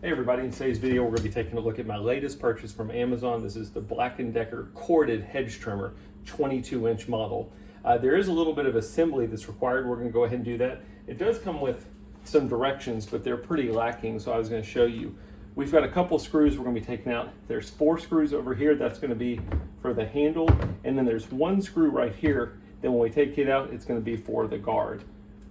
Hey everybody, in today's video we're going to be taking a look at my latest purchase from Amazon. This is the Black & Decker corded hedge trimmer, 22-inch model. There is a little bit of assembly that's required. We're going to go ahead and do that. It does come with some directions, but they're pretty lacking, so I was going to show you. We've got a couple screws we're going to be taking out. There's 4 screws over here. That's going to be for the handle, and then there's 1 screw right here. Then when we take it out, it's going to be for the guard.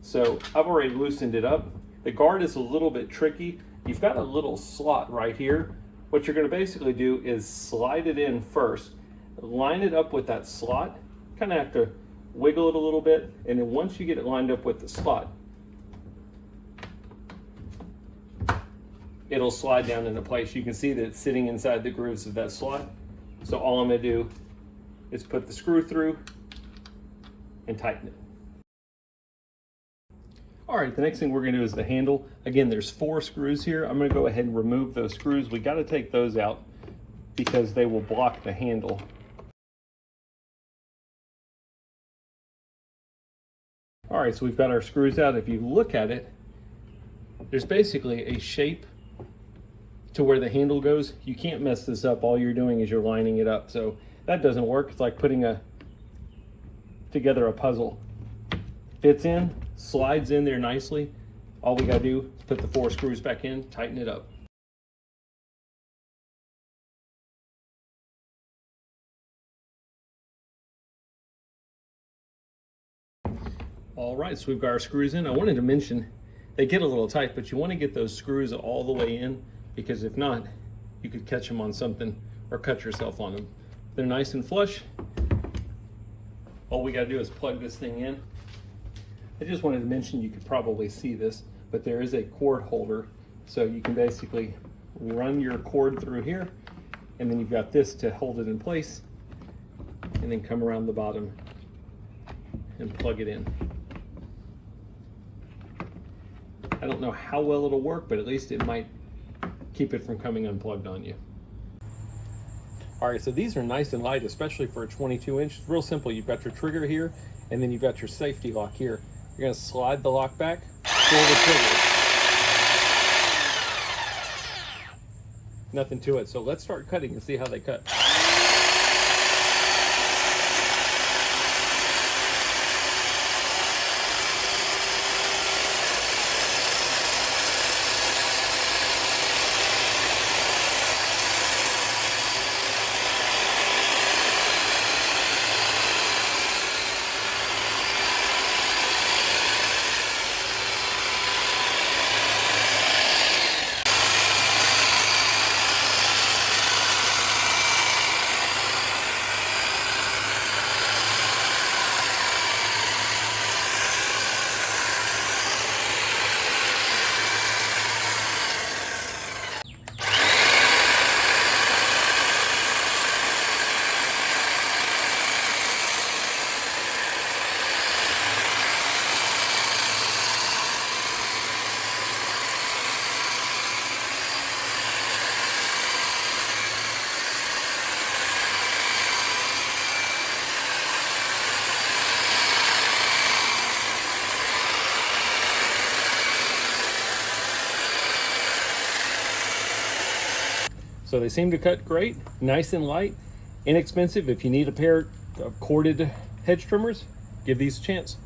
So I've already loosened it up. The guard is a little bit tricky. You've got a little slot right here. What you're going to basically do is slide it in first, line it up with that slot, kind of have to wiggle it a little bit, and then once you get it lined up with the slot, it'll slide down into place. You can see that it's sitting inside the grooves of that slot. So all I'm going to do is put the screw through and tighten it. All right, the next thing we're gonna do is the handle. Again, there's 4 screws here. I'm gonna go ahead and remove those screws. We gotta take those out because they will block the handle. All right, so we've got our screws out. If you look at it, there's basically a shape to where the handle goes. You can't mess this up. All you're doing is you're lining it up. So that doesn't work. It's like putting together a puzzle. Fits in, slides in there nicely. All we gotta do is put the 4 screws back in, tighten it up. All right, so we've got our screws in. I wanted to mention, they get a little tight, but you wanna get those screws all the way in, because if not, you could catch them on something or cut yourself on them. They're nice and flush. All we gotta do is plug this thing in. I just wanted to mention, you could probably see this, but there is a cord holder. So you can basically run your cord through here, and then you've got this to hold it in place, and then come around the bottom and plug it in. I don't know how well it'll work, but at least it might keep it from coming unplugged on you. All right, so these are nice and light, especially for a 22-inch. It's real simple. You've got your trigger here, and then you've got your safety lock here. You're going to slide the lock back, pull the trigger. Nothing to it. So let's start cutting and see how they cut. So they seem to cut great, nice and light, inexpensive. If you need a pair of corded hedge trimmers, give these a chance.